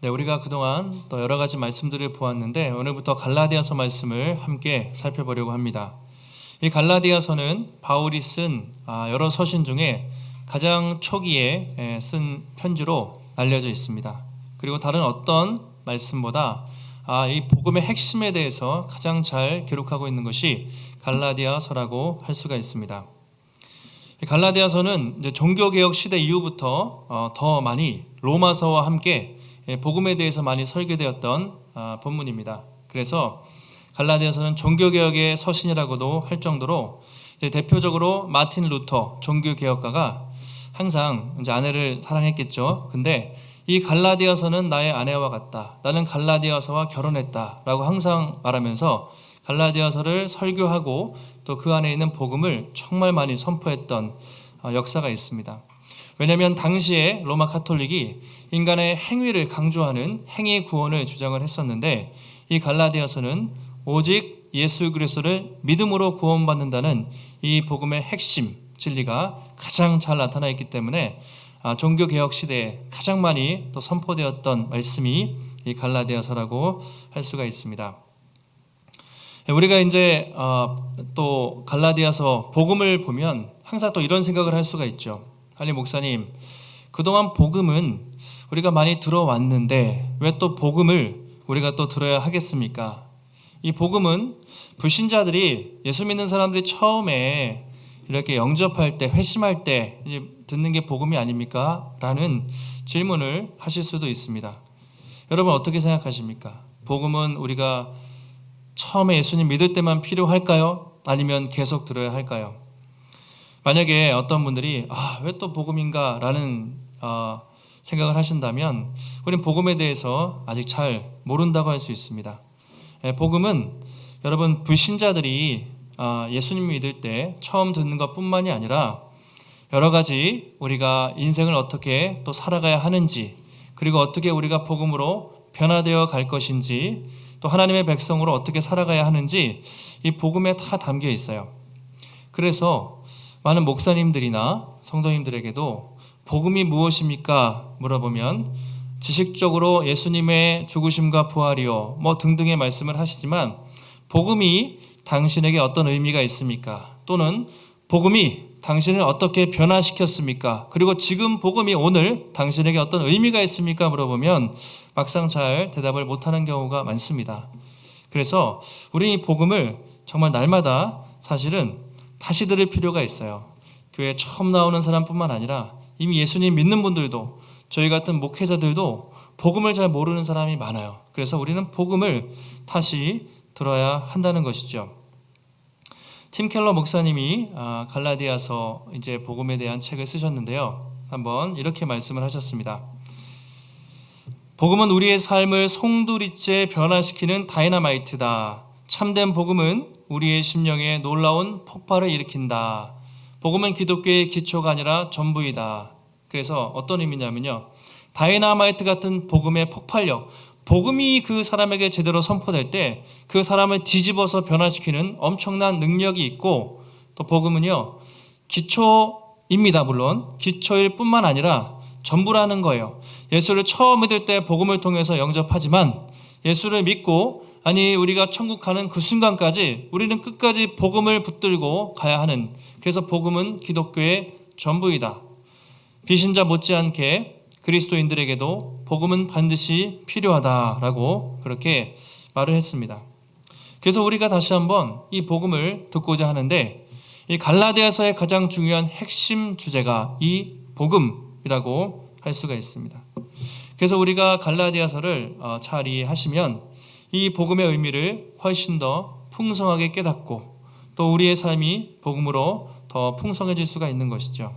네, 우리가 그동안 또 여러 가지 말씀들을 보았는데 오늘부터 갈라디아서 말씀을 함께 살펴보려고 합니다. 이 갈라디아서는 바울이 쓴 여러 서신 중에 가장 초기에 쓴 편지로 알려져 있습니다. 그리고 다른 어떤 말씀보다 이 복음의 핵심에 대해서 가장 잘 기록하고 있는 것이 갈라디아서라고 할 수가 있습니다. 갈라디아서는 이제 종교개혁 시대 이후부터 더 많이 로마서와 함께 복음에 대해서 많이 설계되었던 본문입니다. 그래서 갈라디아서는 종교개혁의 서신이라고도 할 정도로 이제 대표적으로 마틴 루터 종교개혁가가 항상 이제 아내를 사랑했겠죠. 근데 이 갈라디아서는 나의 아내와 같다. 나는 갈라디아서와 결혼했다라고 항상 말하면서 갈라디아서를 설교하고 또 그 안에 있는 복음을 정말 많이 선포했던 역사가 있습니다. 왜냐하면 당시에 로마 카톨릭이 인간의 행위를 강조하는 행위 구원을 주장을 했었는데 이 갈라디아서는 오직 예수 그리스도를 믿음으로 구원받는다는 이 복음의 핵심 진리가 가장 잘 나타나 있기 때문에 종교개혁 시대에 가장 많이 또 선포되었던 말씀이 이 갈라디아서라고 할 수가 있습니다. 우리가 이제 또 갈라디아서 복음을 보면 항상 또 이런 생각을 할 수가 있죠. 아니 목사님, 그동안 복음은 우리가 많이 들어왔는데 왜 또 복음을 우리가 또 들어야 하겠습니까? 이 복음은 불신자들이 예수 믿는 사람들이 처음에 이렇게 영접할 때 회심할 때 듣는 게 복음이 아닙니까? 라는 질문을 하실 수도 있습니다. 여러분 어떻게 생각하십니까? 복음은 우리가 처음에 예수님 믿을 때만 필요할까요? 아니면 계속 들어야 할까요? 만약에 어떤 분들이 왜 또 복음인가? 라는 생각을 하신다면 우리는 복음에 대해서 아직 잘 모른다고 할 수 있습니다. 복음은 여러분 불신자들이 예수님 믿을 때 처음 듣는 것뿐만이 아니라 여러 가지 우리가 인생을 어떻게 또 살아가야 하는지 그리고 어떻게 우리가 복음으로 변화되어 갈 것인지 또 하나님의 백성으로 어떻게 살아가야 하는지 이 복음에 다 담겨 있어요. 그래서 많은 목사님들이나 성도님들에게도 복음이 무엇입니까? 물어보면 지식적으로 예수님의 죽으심과 부활이요 등등의 말씀을 하시지만 복음이 당신에게 어떤 의미가 있습니까? 또는 복음이 당신을 어떻게 변화시켰습니까? 그리고 지금 복음이 오늘 당신에게 어떤 의미가 있습니까? 물어보면 막상 잘 대답을 못하는 경우가 많습니다. 그래서 우리 이 복음을 정말 날마다 사실은 다시 들을 필요가 있어요. 교회에 처음 나오는 사람뿐만 아니라 이미 예수님 믿는 분들도 저희 같은 목회자들도 복음을 잘 모르는 사람이 많아요. 그래서 우리는 복음을 다시 들어야 한다는 것이죠. 팀 켈러 목사님이 갈라디아서 이제 복음에 대한 책을 쓰셨는데요. 한번 이렇게 말씀을 하셨습니다. 복음은 우리의 삶을 송두리째 변화시키는 다이너마이트다. 참된 복음은 우리의 심령에 놀라운 폭발을 일으킨다. 복음은 기독교의 기초가 아니라 전부이다. 그래서 어떤 의미냐면요. 다이너마이트 같은 복음의 폭발력, 복음이 그 사람에게 제대로 선포될 때 그 사람을 뒤집어서 변화시키는 엄청난 능력이 있고 또 복음은요. 기초입니다. 물론 기초일 뿐만 아니라 전부라는 거예요. 예수를 처음 믿을 때 복음을 통해서 영접하지만 예수를 믿고 우리가 천국 가는 그 순간까지 우리는 끝까지 복음을 붙들고 가야 하는 그래서 복음은 기독교의 전부이다. 비신자 못지않게 그리스도인들에게도 복음은 반드시 필요하다라고 그렇게 말을 했습니다. 그래서 우리가 다시 한번 이 복음을 듣고자 하는데 이 갈라디아서의 가장 중요한 핵심 주제가 이 복음이라고 할 수가 있습니다. 그래서 우리가 갈라디아서를 잘 이해하시면 이 복음의 의미를 훨씬 더 풍성하게 깨닫고 또 우리의 삶이 복음으로 더 풍성해질 수가 있는 것이죠.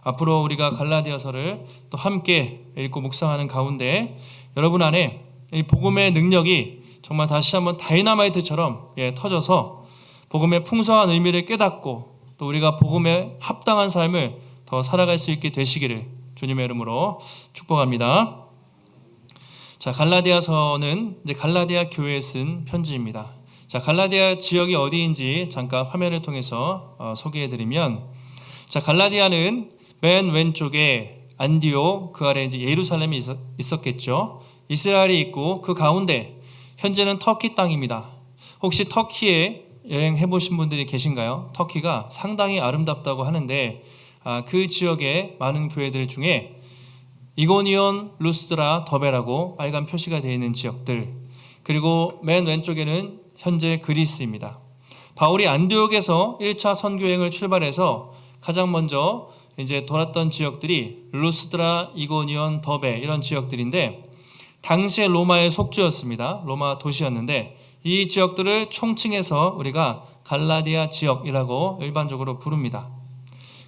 앞으로 우리가 갈라디아서를 또 함께 읽고 묵상하는 가운데 여러분 안에 이 복음의 능력이 정말 다시 한번 다이너마이트처럼 터져서 복음의 풍성한 의미를 깨닫고 또 우리가 복음에 합당한 삶을 더 살아갈 수 있게 되시기를 주님의 이름으로 축복합니다. 자, 갈라디아서는 이제 갈라디아 교회에 쓴 편지입니다. 자, 갈라디아 지역이 어디인지 잠깐 화면을 통해서 소개해드리면 자, 갈라디아는 맨 왼쪽에 안디옥 그 아래 이제 예루살렘이 있었겠죠. 이스라엘이 있고 그 가운데 현재는 터키 땅입니다. 혹시 터키에 여행해 보신 분들이 계신가요? 터키가 상당히 아름답다고 하는데 그 지역의 많은 교회들 중에 이고니온, 루스드라, 더베라고 빨간 표시가 되어 있는 지역들, 그리고 맨 왼쪽에는 현재 그리스입니다. 바울이 안디옥에서 1차 선교행을 출발해서 가장 먼저 이제 돌았던 지역들이 루스드라, 이고니온, 더베 이런 지역들인데 당시에 로마의 속주였습니다. 로마 도시였는데 이 지역들을 총칭해서 우리가 갈라디아 지역이라고 일반적으로 부릅니다.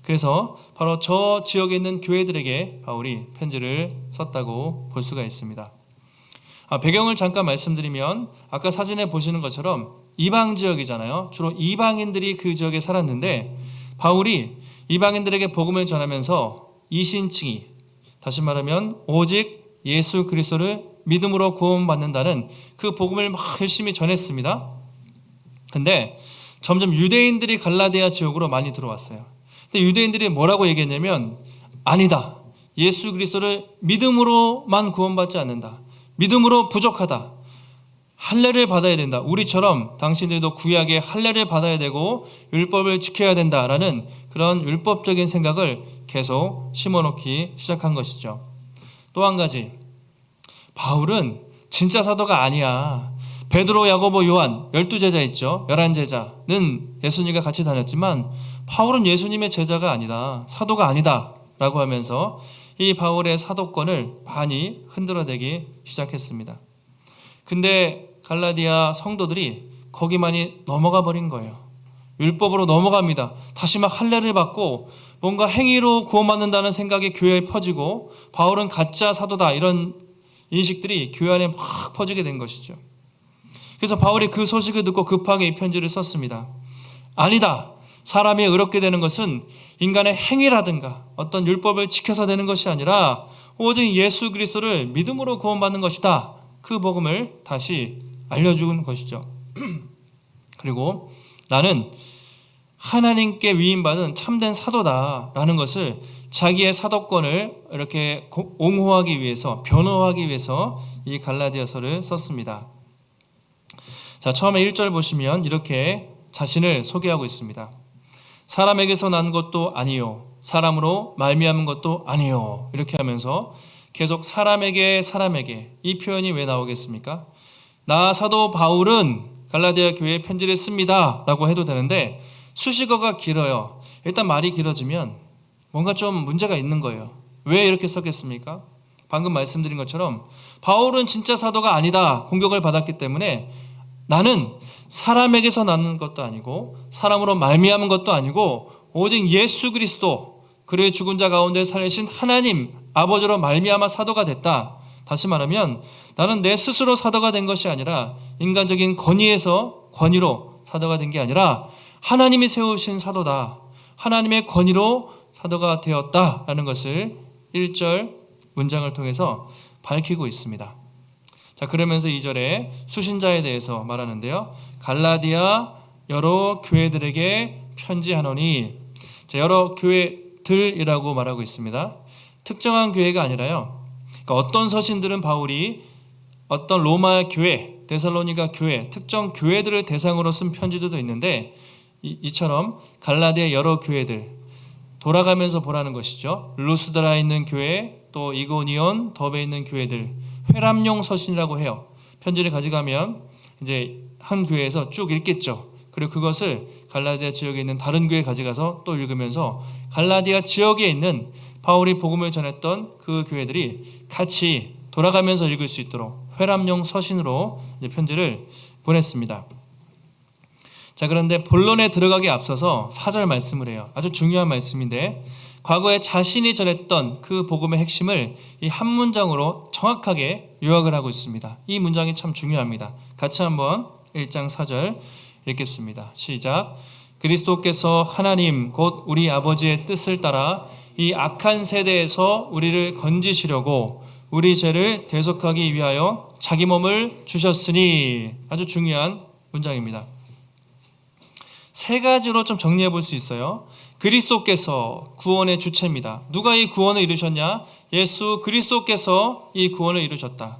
그래서 바로 저 지역에 있는 교회들에게 바울이 편지를 썼다고 볼 수가 있습니다. 배경을 잠깐 말씀드리면 아까 사진에 보시는 것처럼 이방 지역이잖아요. 주로 이방인들이 그 지역에 살았는데 바울이 이방인들에게 복음을 전하면서 이신칭의, 다시 말하면 오직 예수 그리스도를 믿음으로 구원받는다는 그 복음을 막 열심히 전했습니다. 근데 점점 유대인들이 갈라디아 지역으로 많이 들어왔어요. 근데 유대인들이 뭐라고 얘기했냐면 아니다. 예수 그리스도를 믿음으로만 구원받지 않는다. 믿음으로 부족하다. 할례를 받아야 된다. 우리처럼 당신들도 구약의 할례를 받아야 되고 율법을 지켜야 된다라는 그런 율법적인 생각을 계속 심어놓기 시작한 것이죠. 또 한 가지, 바울은 진짜 사도가 아니야. 베드로, 야고보, 요한 12제자 있죠. 11제자는 예수님과 같이 다녔지만 바울은 예수님의 제자가 아니다. 사도가 아니다 라고 하면서 이 바울의 사도권을 많이 흔들어대기 시작했습니다. 근데 갈라디아 성도들이 거기만이 넘어가 버린 거예요. 율법으로 넘어갑니다. 다시 막 할례를 받고 뭔가 행위로 구원받는다는 생각이 교회에 퍼지고 바울은 가짜 사도다 이런 인식들이 교회 안에 막 퍼지게 된 것이죠. 그래서 바울이 그 소식을 듣고 급하게 이 편지를 썼습니다. 아니다. 사람이 의롭게 되는 것은 인간의 행위라든가 어떤 율법을 지켜서 되는 것이 아니라 오직 예수 그리스도를 믿음으로 구원받는 것이다. 그 복음을 다시 알려주는 것이죠. 그리고 나는 하나님께 위임받은 참된 사도다라는 것을 자기의 사도권을 이렇게 옹호하기 위해서, 변호하기 위해서 이 갈라디아서를 썼습니다. 자, 처음에 1절 보시면 이렇게 자신을 소개하고 있습니다. 사람에게서 난 것도 아니요, 사람으로 말미암은 것도 아니요. 이렇게 하면서 계속 사람에게 이 표현이 왜 나오겠습니까? 나 사도 바울은 갈라디아 교회에 편지를 씁니다 라고 해도 되는데 수식어가 길어요. 일단 말이 길어지면 뭔가 좀 문제가 있는 거예요. 왜 이렇게 썼겠습니까? 방금 말씀드린 것처럼 바울은 진짜 사도가 아니다. 공격을 받았기 때문에 나는 사람에게서 나는 것도 아니고 사람으로 말미암은 것도 아니고 오직 예수 그리스도, 그의 죽은 자 가운데 살리신 하나님 아버지로 말미암아 사도가 됐다. 다시 말하면 나는 내 스스로 사도가 된 것이 아니라 인간적인 권위로 사도가 된 게 아니라 하나님이 세우신 사도다. 하나님의 권위로 사도가 되었다라는 것을 1절 문장을 통해서 밝히고 있습니다. 자, 그러면서 2절에 수신자에 대해서 말하는데요. 갈라디아 여러 교회들에게 편지하노니, 자, 여러 교회들이라고 말하고 있습니다. 특정한 교회가 아니라요. 그러니까 어떤 서신들은 바울이 어떤 로마 교회, 데살로니가 교회, 특정 교회들을 대상으로 쓴 편지들도 있는데 이처럼 갈라디아 여러 교회들 돌아가면서 보라는 것이죠. 루스드라에 있는 교회, 또 이고니온, 더베에 있는 교회들, 회람용 서신이라고 해요. 편지를 가져가면 이제 한 교회에서 쭉 읽겠죠. 그리고 그것을 갈라디아 지역에 있는 다른 교회에 가져가서 또 읽으면서 갈라디아 지역에 있는 바울이 복음을 전했던 그 교회들이 같이 돌아가면서 읽을 수 있도록 회람용 서신으로 편지를 보냈습니다. 자, 그런데 본론에 들어가기 앞서서 4절 말씀을 해요. 아주 중요한 말씀인데 과거에 자신이 전했던 그 복음의 핵심을 이 한 문장으로 정확하게 요약을 하고 있습니다. 이 문장이 참 중요합니다. 같이 한번 1장 4절 읽겠습니다. 시작. 그리스도께서 하나님 곧 우리 아버지의 뜻을 따라 이 악한 세대에서 우리를 건지시려고 우리 죄를 대속하기 위하여 자기 몸을 주셨으니, 아주 중요한 문장입니다. 세 가지로 좀 정리해 볼 수 있어요. 그리스도께서 구원의 주체입니다. 누가 이 구원을 이루셨냐? 예수 그리스도께서 이 구원을 이루셨다.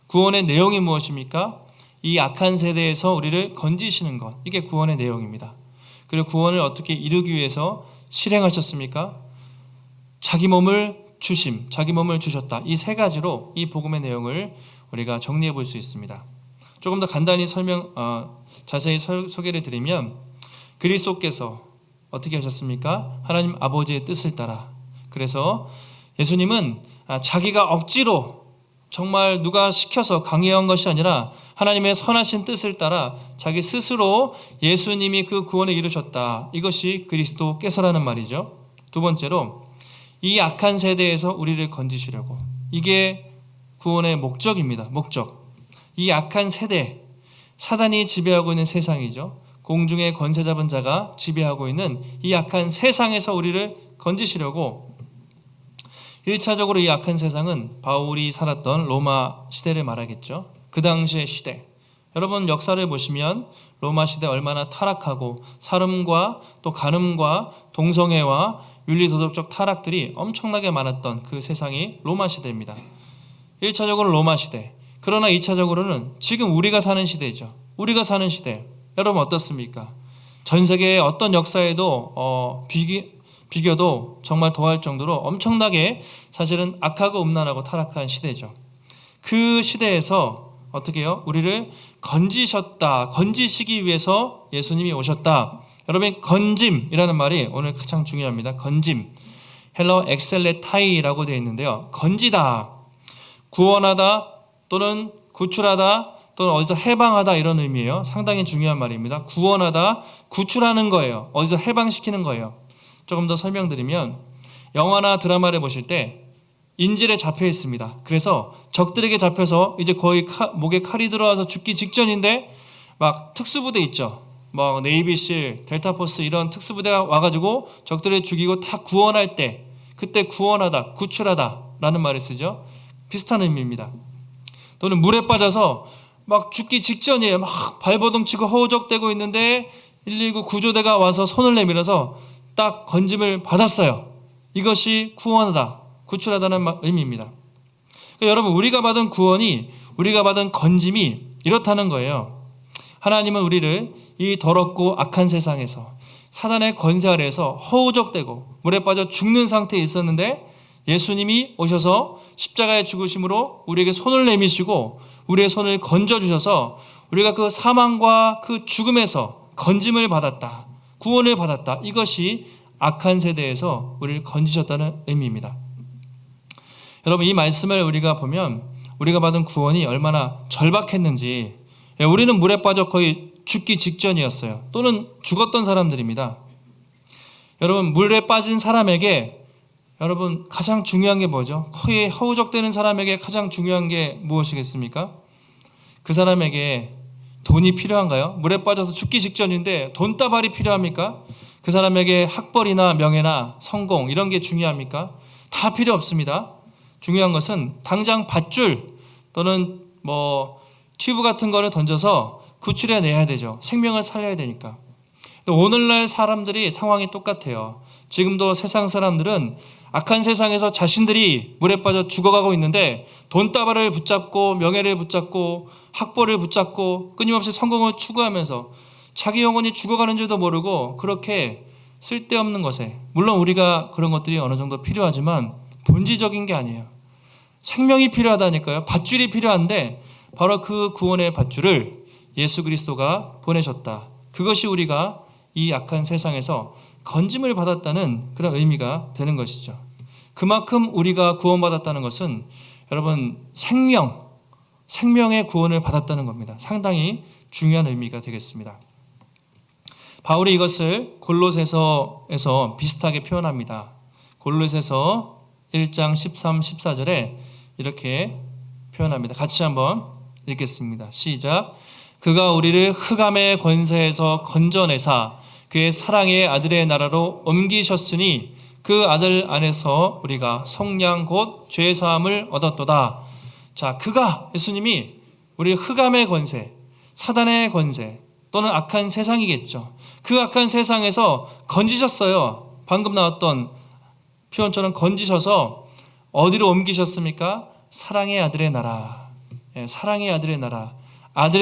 구원의 내용이 무엇입니까? 이 악한 세대에서 우리를 건지시는 것, 이게 구원의 내용입니다. 그리고 구원을 어떻게 이루기 위해서 실행하셨습니까? 자기 몸을 주심, 자기 몸을 주셨다. 이 세 가지로 이 복음의 내용을 우리가 정리해 볼 수 있습니다. 조금 더 간단히 자세히 소개를 드리면, 그리스도께서 어떻게 하셨습니까? 하나님 아버지의 뜻을 따라. 그래서 예수님은 자기가 억지로 정말 누가 시켜서 강요한 것이 아니라 하나님의 선하신 뜻을 따라 자기 스스로 예수님이 그 구원을 이루셨다. 이것이 그리스도께서라는 말이죠. 두 번째로, 이 악한 세대에서 우리를 건지시려고. 이게 구원의 목적입니다. 목적. 이 악한 세대, 사단이 지배하고 있는 세상이죠. 공중의 권세 잡은 자가 지배하고 있는 이 악한 세상에서 우리를 건지시려고 1차적으로 이 악한 세상은 바울이 살았던 로마 시대를 말하겠죠. 그 당시의 시대. 여러분 역사를 보시면 로마 시대 얼마나 타락하고 살음과 또 간음과 동성애와 윤리도덕적 타락들이 엄청나게 많았던 그 세상이 로마 시대입니다. 1차적으로 로마 시대. 그러나 2차적으로는 지금 우리가 사는 시대죠. 우리가 사는 시대. 여러분 어떻습니까? 전 세계의 어떤 역사에도 비교도 정말 더할 정도로 엄청나게 사실은 악하고 음란하고 타락한 시대죠. 그 시대에서 어떻게 해요? 우리를 건지시기 위해서 예수님이 오셨다. 여러분 건짐이라는 말이 오늘 가장 중요합니다. 건짐. 헬러 엑셀레타이라고 되어 있는데요. 건지다, 구원하다 또는 구출하다 또는 어디서 해방하다 이런 의미예요. 상당히 중요한 말입니다. 구원하다, 구출하는 거예요. 어디서 해방시키는 거예요. 조금 더 설명드리면 영화나 드라마를 보실 때 인질에 잡혀 있습니다. 그래서 적들에게 잡혀서 이제 거의 목에 칼이 들어와서 죽기 직전인데 막 특수부대 있죠. 뭐 네이비실, 델타포스 이런 특수부대가 와가지고 적들을 죽이고 다 구원할 때 그때 구원하다, 구출하다 라는 말을 쓰죠. 비슷한 의미입니다. 또는 물에 빠져서 막 죽기 직전이에요. 막 발버둥 치고 허우적대고 있는데 119 구조대가 와서 손을 내밀어서 딱 건짐을 받았어요. 이것이 구원하다, 구출하다는 의미입니다. 그러니까 여러분 우리가 받은 구원이, 우리가 받은 건짐이 이렇다는 거예요. 하나님은 우리를 이 더럽고 악한 세상에서 사단의 권세 아래에서 허우적대고 물에 빠져 죽는 상태에 있었는데 예수님이 오셔서 십자가의 죽으심으로 우리에게 손을 내미시고 우리의 손을 건져주셔서 우리가 그 사망과 그 죽음에서 건짐을 받았다, 구원을 받았다. 이것이 악한 세대에서 우리를 건지셨다는 의미입니다. 여러분 이 말씀을 우리가 보면 우리가 받은 구원이 얼마나 절박했는지, 우리는 물에 빠져 거의 죽기 직전이었어요. 또는 죽었던 사람들입니다. 여러분 물에 빠진 사람에게 여러분 가장 중요한 게 뭐죠? 거의 허우적대는 사람에게 가장 중요한 게 무엇이겠습니까? 그 사람에게 돈이 필요한가요? 물에 빠져서 죽기 직전인데 돈다발이 필요합니까? 그 사람에게 학벌이나 명예나 성공 이런 게 중요합니까? 다 필요 없습니다. 중요한 것은 당장 밧줄 또는 튜브 같은 거를 던져서 구출해내야 되죠. 생명을 살려야 되니까. 오늘날 사람들이 상황이 똑같아요. 지금도 세상 사람들은 악한 세상에서 자신들이 물에 빠져 죽어가고 있는데 돈다발을 붙잡고 명예를 붙잡고 학벌을 붙잡고 끊임없이 성공을 추구하면서 자기 영혼이 죽어가는 줄도 모르고 그렇게 쓸데없는 것에, 물론 우리가 그런 것들이 어느 정도 필요하지만 본질적인 게 아니에요. 생명이 필요하다니까요. 밧줄이 필요한데 바로 그 구원의 밧줄을 예수 그리스도가 보내셨다. 그것이 우리가 이 악한 세상에서 건짐을 받았다는 그런 의미가 되는 것이죠. 그만큼 우리가 구원받았다는 것은 여러분 생명의 구원을 받았다는 겁니다. 상당히 중요한 의미가 되겠습니다. 바울이 이것을 골로새서에서 비슷하게 표현합니다. 골로새서 1장 13, 14절에 이렇게 표현합니다. 같이 한번 읽겠습니다. 시작. 그가 우리를 흑암의 권세에서 건져내사 그의 사랑의 아들의 나라로 옮기셨으니 그 아들 안에서 우리가 성량 곧 죄사함을 얻었도다. 자, 그가 예수님이 우리 흑암의 권세, 사단의 권세 또는 악한 세상이겠죠. 그 악한 세상에서 건지셨어요. 방금 나왔던 표현처럼 건지셔서 어디로 옮기셨습니까? 사랑의 아들의 나라. 사랑의 아들의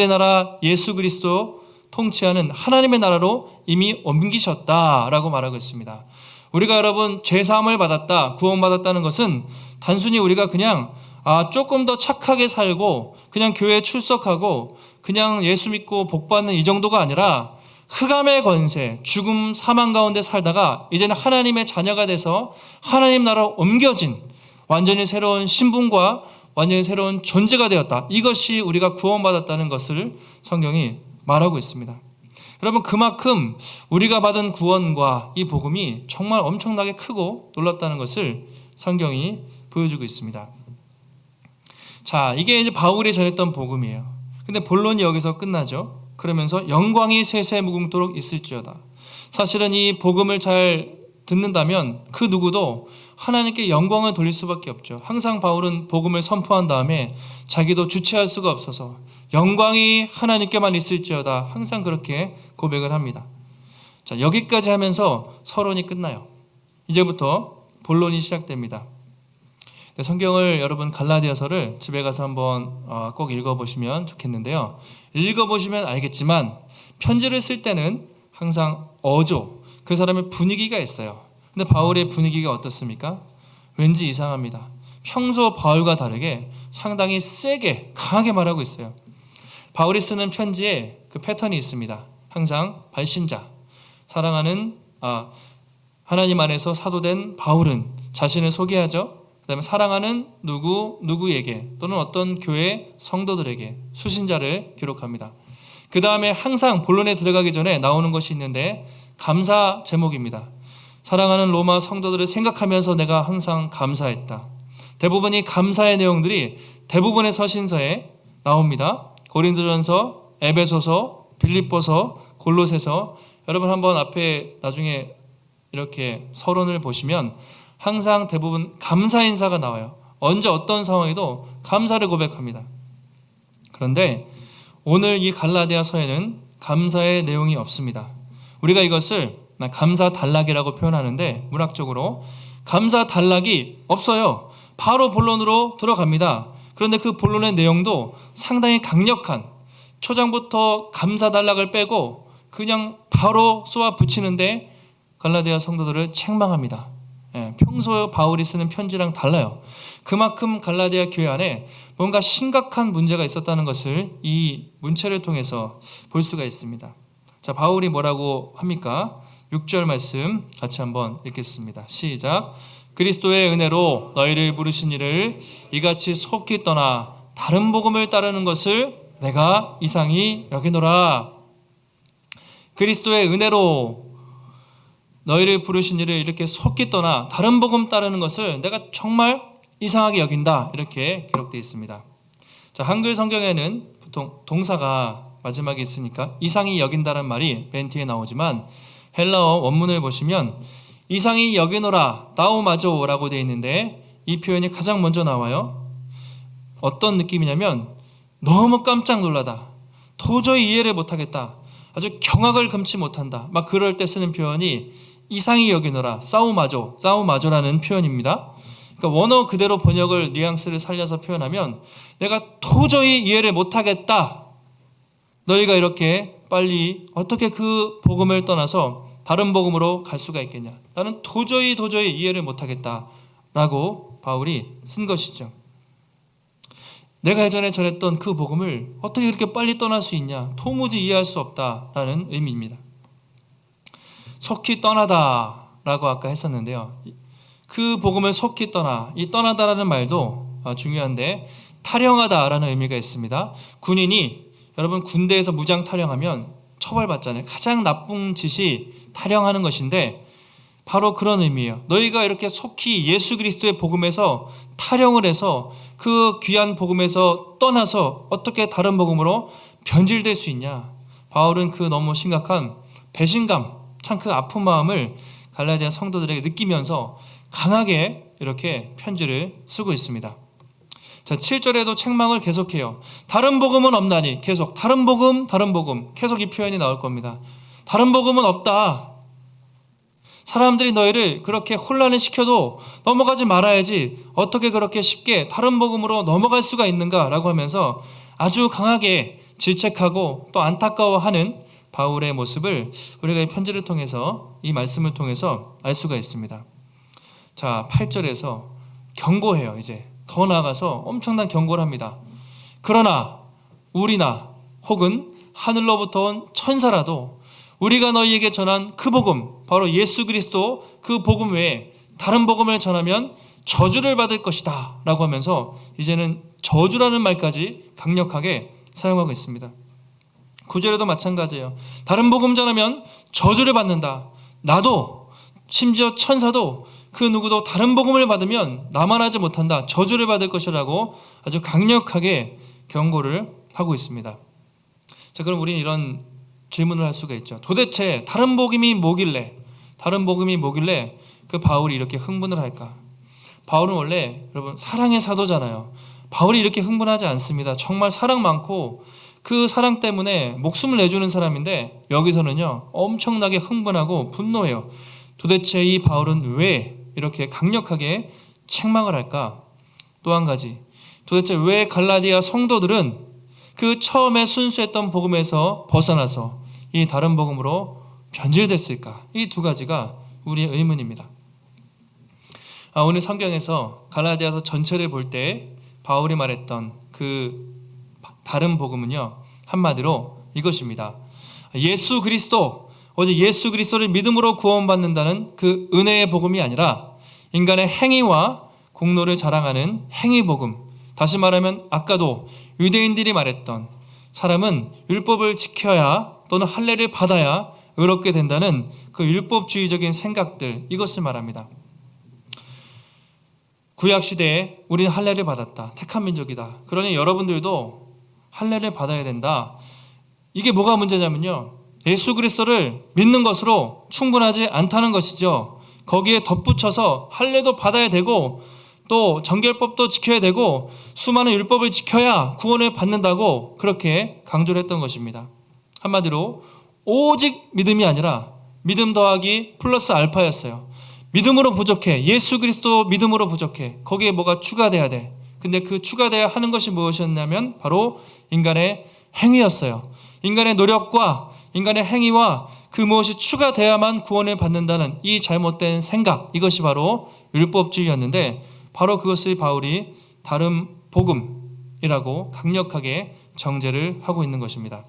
나라 예수 그리스도 통치하는 하나님의 나라로 이미 옮기셨다라고 말하고 있습니다. 우리가 여러분 죄사함을 받았다, 구원받았다는 것은 단순히 우리가 그냥 조금 더 착하게 살고 그냥 교회에 출석하고 그냥 예수 믿고 복받는 이 정도가 아니라 흑암의 권세, 죽음, 사망 가운데 살다가 이제는 하나님의 자녀가 돼서 하나님 나라로 옮겨진 완전히 새로운 신분과 완전히 새로운 존재가 되었다. 이것이 우리가 구원받았다는 것을 성경이 말하고 있습니다. 여러분, 그만큼 우리가 받은 구원과 이 복음이 정말 엄청나게 크고 놀랍다는 것을 성경이 보여주고 있습니다. 자, 이게 이제 바울이 전했던 복음이에요. 근데 본론이 여기서 끝나죠. 그러면서 영광이 세세 무궁토록 있을지어다. 사실은 이 복음을 잘 듣는다면 그 누구도 하나님께 영광을 돌릴 수밖에 없죠. 항상 바울은 복음을 선포한 다음에 자기도 주체할 수가 없어서 영광이 하나님께만 있을지어다 항상 그렇게 고백을 합니다. 자, 여기까지 하면서 서론이 끝나요. 이제부터 본론이 시작됩니다. 성경을 여러분 갈라디아서를 집에 가서 한번 꼭 읽어보시면 좋겠는데요. 읽어보시면 알겠지만 편지를 쓸 때는 항상 어조, 그 사람의 분위기가 있어요. 근데 바울의 분위기가 어떻습니까? 왠지 이상합니다. 평소 바울과 다르게 상당히 세게 강하게 말하고 있어요. 바울이 쓰는 편지에 그 패턴이 있습니다. 항상 발신자, 사랑하는 하나님 안에서 사도된 바울은 자신을 소개하죠. 그 다음에 사랑하는 누구에게 또는 어떤 교회 성도들에게 수신자를 기록합니다. 그 다음에 항상 본론에 들어가기 전에 나오는 것이 있는데 감사 제목입니다. 사랑하는 로마 성도들을 생각하면서 내가 항상 감사했다. 대부분이 감사의 내용들이 대부분의 서신서에 나옵니다. 고린도전서, 에베소서, 빌립보서, 골로새서. 여러분 한번 앞에 나중에 이렇게 서론을 보시면 항상 대부분 감사 인사가 나와요. 언제 어떤 상황에도 감사를 고백합니다. 그런데 오늘 이 갈라디아서에는 감사의 내용이 없습니다. 우리가 이것을 감사 단락이라고 표현하는데 문학적으로 감사 단락이 없어요. 바로 본론으로 들어갑니다. 그런데 그 본론의 내용도 상당히 강력한, 초장부터 감사 단락을 빼고 그냥 바로 쏘아 붙이는데 갈라디아 성도들을 책망합니다. 평소 바울이 쓰는 편지랑 달라요. 그만큼 갈라디아 교회 안에 뭔가 심각한 문제가 있었다는 것을 이 문체를 통해서 볼 수가 있습니다. 자, 바울이 뭐라고 합니까? 6절 말씀 같이 한번 읽겠습니다. 시작. 그리스도의 은혜로 너희를 부르신 이를 이같이 속히 떠나 다른 복음을 따르는 것을 내가 이상히 여기노라. 그리스도의 은혜로 너희를 부르신 이를 이렇게 속히 떠나 다른 복음 따르는 것을 내가 정말 이상하게 여긴다. 이렇게 기록되어 있습니다. 자, 한글 성경에는 보통 동사가 마지막에 있으니까 이상히 여긴다는 말이 맨 뒤에 나오지만 헬라어 원문을 보시면 이상히 여기노라 나우마조라고 되어 있는데 이 표현이 가장 먼저 나와요. 어떤 느낌이냐면 너무 깜짝 놀라다, 도저히 이해를 못하겠다, 아주 경악을 금치 못한다, 막 그럴 때 쓰는 표현이 이상히 여기노라 사우마조라는 표현입니다. 그러니까 원어 그대로 번역을 뉘앙스를 살려서 표현하면 내가 도저히 이해를 못하겠다, 너희가 이렇게 빨리 어떻게 그 복음을 떠나서 다른 복음으로 갈 수가 있겠냐, 나는 도저히 이해를 못하겠다라고 바울이 쓴 것이죠. 내가 예전에 전했던 그 복음을 어떻게 이렇게 빨리 떠날 수 있냐, 도무지 이해할 수 없다라는 의미입니다. 속히 떠나다라고 아까 했었는데요. 그 복음을 속히 떠나, 이 떠나다라는 말도 중요한데 탈영하다라는 의미가 있습니다. 군인이 여러분 군대에서 무장 탈영하면 처벌받잖아요. 가장 나쁜 짓이 탈영하는 것인데 바로 그런 의미예요. 너희가 이렇게 속히 예수 그리스도의 복음에서 탈영을 해서 그 귀한 복음에서 떠나서 어떻게 다른 복음으로 변질될 수 있냐. 바울은 그 너무 심각한 배신감, 참 그 아픈 마음을 갈라디아 성도들에게 느끼면서 강하게 이렇게 편지를 쓰고 있습니다. 자, 7절에도 책망을 계속해요. 다른 복음은 없나니, 계속 다른 복음 계속 이 표현이 나올 겁니다. 다른 복음은 없다. 사람들이 너희를 그렇게 혼란을 시켜도 넘어가지 말아야지 어떻게 그렇게 쉽게 다른 복음으로 넘어갈 수가 있는가 라고 하면서 아주 강하게 질책하고 또 안타까워하는 바울의 모습을 우리가 이 편지를 통해서, 이 말씀을 통해서 알 수가 있습니다. 자, 8절에서 경고해요. 이제 더 나아가서 엄청난 경고를 합니다. 그러나 우리나 혹은 하늘로부터 온 천사라도 우리가 너희에게 전한 그 복음, 바로 예수 그리스도 그 복음 외에 다른 복음을 전하면 저주를 받을 것이다 라고 하면서 이제는 저주라는 말까지 강력하게 사용하고 있습니다. 9절에도 마찬가지예요. 다른 복음 전하면 저주를 받는다. 나도, 심지어 천사도 그 누구도 다른 복음을 받으면 나만 하지 못한다. 저주를 받을 것이라고 아주 강력하게 경고를 하고 있습니다. 자, 그럼 우리는 이런 질문을 할 수가 있죠. 도대체 다른 복음이 뭐길래 그 바울이 이렇게 흥분을 할까? 바울은 원래 여러분 사랑의 사도잖아요. 바울이 이렇게 흥분하지 않습니다. 정말 사랑 많고 그 사랑 때문에 목숨을 내주는 사람인데 여기서는요 엄청나게 흥분하고 분노해요. 도대체 이 바울은 왜 이렇게 강력하게 책망을 할까? 또 한 가지, 도대체 왜 갈라디아 성도들은 그 처음에 순수했던 복음에서 벗어나서 이 다른 복음으로 변질됐을까? 이 두 가지가 우리의 의문입니다. 오늘 성경에서 갈라디아서 전체를 볼 때 바울이 말했던 그 다른 복음은요 한마디로 이것입니다. 예수 그리스도, 오직 예수 그리스도를 믿음으로 구원받는다는 그 은혜의 복음이 아니라 인간의 행위와 공로를 자랑하는 행위 복음, 다시 말하면 아까도 유대인들이 말했던 사람은 율법을 지켜야 또는 할례를 받아야 의롭게 된다는 그 율법주의적인 생각들, 이것을 말합니다. 구약시대에 우리는 할례를 받았다. 택한 민족이다. 그러니 여러분들도 할례를 받아야 된다. 이게 뭐가 문제냐면요, 예수 그리스도를 믿는 것으로 충분하지 않다는 것이죠. 거기에 덧붙여서 할례도 받아야 되고 또 정결법도 지켜야 되고 수많은 율법을 지켜야 구원을 받는다고 그렇게 강조를 했던 것입니다. 한마디로 오직 믿음이 아니라 믿음 더하기 플러스 알파였어요. 믿음으로 부족해. 예수 그리스도 믿음으로 부족해. 거기에 뭐가 추가돼야 돼. 근데 그 추가돼야 하는 것이 무엇이었냐면 바로 인간의 행위였어요. 인간의 노력과 인간의 행위와 그 무엇이 추가돼야만 구원을 받는다는 이 잘못된 생각, 이것이 바로 율법주의였는데 바로 그것을 바울이 다른 복음이라고 강력하게 정죄를 하고 있는 것입니다.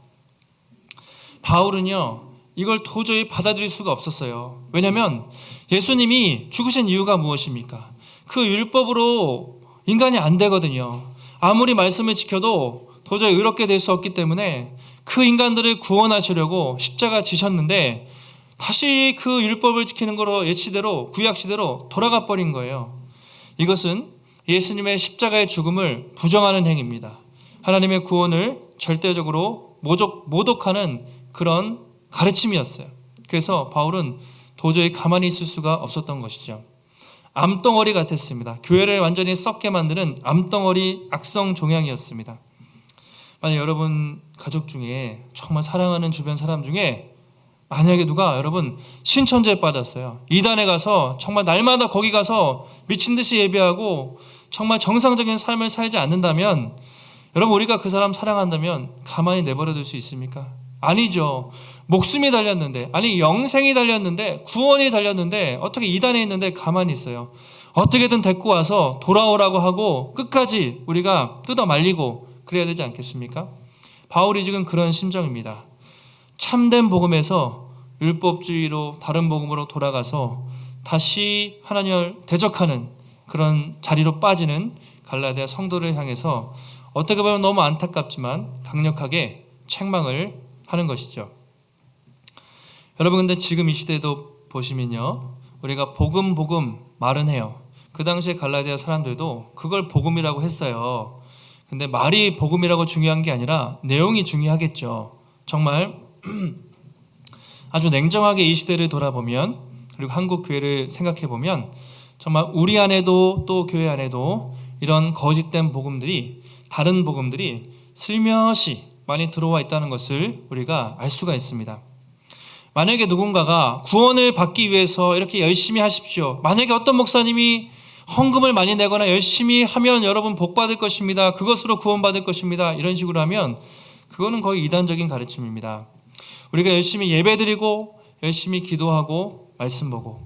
바울은요 이걸 도저히 받아들일 수가 없었어요. 왜냐하면 예수님이 죽으신 이유가 무엇입니까? 그 율법으로 인간이 안 되거든요. 아무리 말씀을 지켜도 도저히 의롭게 될 수 없기 때문에 그 인간들을 구원하시려고 십자가 지셨는데 다시 그 율법을 지키는 거로 예시대로, 구약시대로 돌아가 버린 거예요. 이것은 예수님의 십자가의 죽음을 부정하는 행위입니다. 하나님의 구원을 절대적으로 모독하는 그런 가르침이었어요. 그래서 바울은 도저히 가만히 있을 수가 없었던 것이죠. 암덩어리 같았습니다. 교회를 완전히 썩게 만드는 암덩어리 악성 종양이었습니다. 만약 여러분 가족 중에 정말 사랑하는 주변 사람 중에 만약에 누가 여러분 신천지에 빠졌어요. 이단에 가서 정말 날마다 거기 가서 미친 듯이 예배하고 정말 정상적인 삶을 살지 않는다면 여러분 우리가 그 사람 사랑한다면 가만히 내버려 둘 수 있습니까? 아니죠. 목숨이 달렸는데, 아니 영생이 달렸는데, 구원이 달렸는데 어떻게 이단에 있는데 가만히 있어요? 어떻게든 데리고 와서 돌아오라고 하고 끝까지 우리가 뜯어 말리고 그래야 되지 않겠습니까? 바울이 지금 그런 심정입니다. 참된 복음에서 율법주의로 다른 복음으로 돌아가서 다시 하나님을 대적하는 그런 자리로 빠지는 갈라디아 성도를 향해서 어떻게 보면 너무 안타깝지만 강력하게 책망을 하는 것이죠. 여러분 근데 지금 이 시대도 보시면요 우리가 복음 말은 해요. 그 당시에 갈라디아 사람들도 그걸 복음이라고 했어요. 근데 말이 복음이라고 중요한 게 아니라 내용이 중요하겠죠. 정말 아주 냉정하게 이 시대를 돌아보면, 그리고 한국 교회를 생각해 보면 정말 우리 안에도 또 교회 안에도 이런 거짓된 복음들이, 다른 복음들이 슬며시 많이 들어와 있다는 것을 우리가 알 수가 있습니다. 만약에 누군가가 구원을 받기 위해서 이렇게 열심히 하십시오. 만약에 어떤 목사님이 헌금을 많이 내거나 열심히 하면 여러분 복 받을 것입니다. 그것으로 구원 받을 것입니다. 이런 식으로 하면 그거는 거의 이단적인 가르침입니다. 우리가 열심히 예배드리고 열심히 기도하고 말씀 보고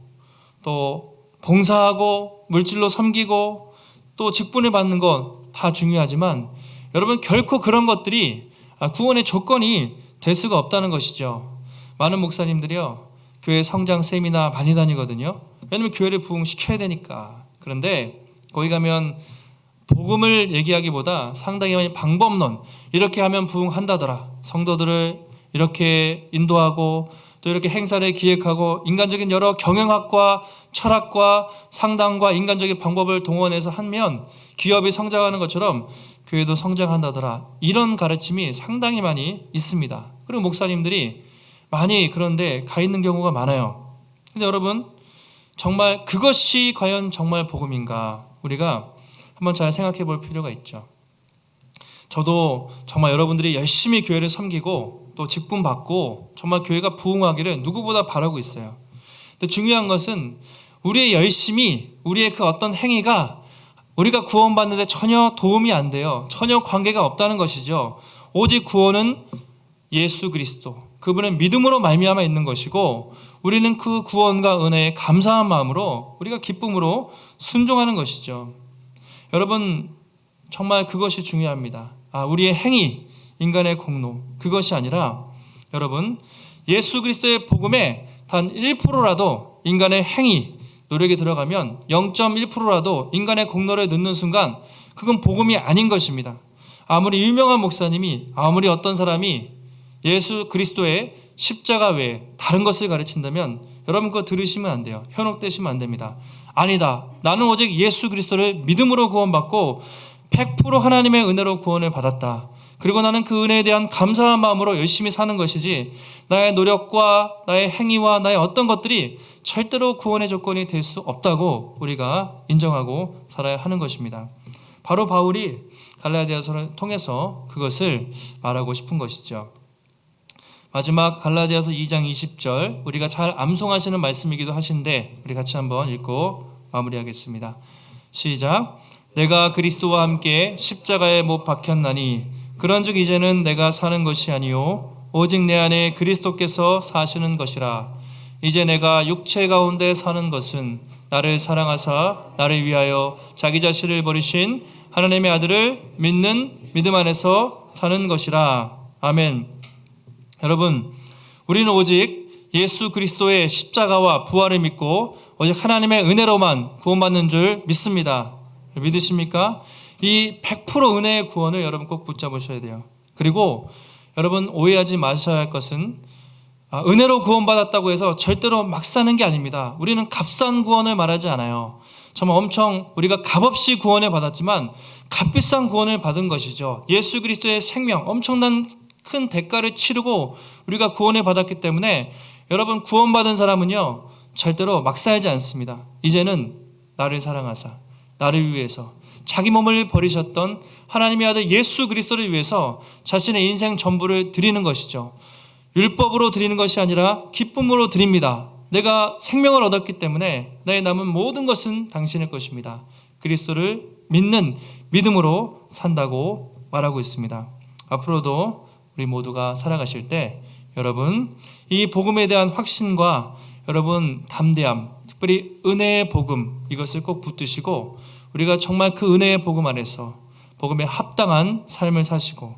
또 봉사하고 물질로 섬기고 또 직분을 받는 건 다 중요하지만 여러분 결코 그런 것들이 구원의 조건이 될 수가 없다는 것이죠. 많은 목사님들이요 교회 성장 세미나 많이 다니거든요. 왜냐하면 교회를 부흥시켜야 되니까. 그런데 거기 가면 복음을 얘기하기보다 상당히 많이 방법론, 이렇게 하면 부흥한다더라, 성도들을 이렇게 인도하고 또 이렇게 행사를 기획하고 인간적인 여러 경영학과 철학과 상담과 인간적인 방법을 동원해서 하면 기업이 성장하는 것처럼 교회도 성장한다더라, 이런 가르침이 상당히 많이 있습니다. 그리고 목사님들이 많이 그런데 가 있는 경우가 많아요. 근데 여러분 정말 그것이 과연 정말 복음인가, 우리가 한번 잘 생각해 볼 필요가 있죠. 저도 정말 여러분들이 열심히 교회를 섬기고 또 직분 받고 정말 교회가 부흥하기를 누구보다 바라고 있어요. 근데 중요한 것은 우리의 열심이, 우리의 그 어떤 행위가 우리가 구원받는데 전혀 도움이 안 돼요. 전혀 관계가 없다는 것이죠. 오직 구원은 예수 그리스도, 그분의 믿음으로 말미암아 있는 것이고 우리는 그 구원과 은혜에 감사한 마음으로 우리가 기쁨으로 순종하는 것이죠. 여러분 정말 그것이 중요합니다. 우리의 행위, 인간의 공로, 그것이 아니라 여러분 예수 그리스도의 복음에 단 1%라도 인간의 행위, 노력이 들어가면 0.1%라도 인간의 공로를 넣는 순간 그건 복음이 아닌 것입니다. 아무리 유명한 목사님이, 아무리 어떤 사람이 예수 그리스도의 십자가 외에 다른 것을 가르친다면 여러분 그거 들으시면 안 돼요. 현혹되시면 안 됩니다. 아니다, 나는 오직 예수 그리스도를 믿음으로 구원받고 100% 하나님의 은혜로 구원을 받았다. 그리고 나는 그 은혜에 대한 감사한 마음으로 열심히 사는 것이지 나의 노력과 나의 행위와 나의 어떤 것들이 절대로 구원의 조건이 될 수 없다고 우리가 인정하고 살아야 하는 것입니다. 바로 바울이 갈라디아서를 통해서 그것을 말하고 싶은 것이죠. 마지막 갈라디아서 2장 20절, 우리가 잘 암송하시는 말씀이기도 하신데 우리 같이 한번 읽고 마무리하겠습니다. 시작. 내가 그리스도와 함께 십자가에 못 박혔나니 그런즉 이제는 내가 사는 것이 아니요 오직 내 안에 그리스도께서 사시는 것이라. 이제 내가 육체 가운데 사는 것은 나를 사랑하사 나를 위하여 자기 자신을 버리신 하나님의 아들을 믿는 믿음 안에서 사는 것이라. 아멘. 여러분 우리는 오직 예수 그리스도의 십자가와 부활을 믿고 오직 하나님의 은혜로만 구원받는 줄 믿습니다. 믿으십니까? 이 100% 은혜의 구원을 여러분 꼭 붙잡으셔야 돼요. 그리고 여러분 오해하지 마셔야 할 것은 은혜로 구원받았다고 해서 절대로 막 사는 게 아닙니다. 우리는 값싼 구원을 말하지 않아요. 정말 엄청 우리가 값없이 구원을 받았지만 값비싼 구원을 받은 것이죠. 예수 그리스도의 생명, 엄청난 큰 대가를 치르고 우리가 구원을 받았기 때문에 여러분 구원받은 사람은요 절대로 막 살지 않습니다. 이제는 나를 사랑하사 나를 위해서 자기 몸을 버리셨던 하나님의 아들 예수 그리스도를 위해서 자신의 인생 전부를 드리는 것이죠. 율법으로 드리는 것이 아니라 기쁨으로 드립니다. 내가 생명을 얻었기 때문에 나의 남은 모든 것은 당신의 것입니다. 그리스도를 믿는 믿음으로 산다고 말하고 있습니다. 앞으로도 우리 모두가 살아가실 때 여러분 이 복음에 대한 확신과 여러분 담대함, 특별히 은혜의 복음, 이것을 꼭 붙드시고 우리가 정말 그 은혜의 복음 안에서 복음에 합당한 삶을 사시고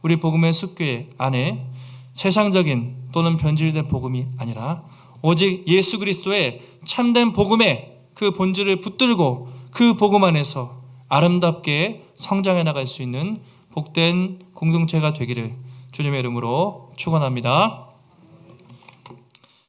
우리 복음의 숫교회 안에 세상적인 또는 변질된 복음이 아니라 오직 예수 그리스도의 참된 복음의 그 본질을 붙들고 그 복음 안에서 아름답게 성장해 나갈 수 있는 복된 공동체가 되기를 주님의 이름으로 축원합니다.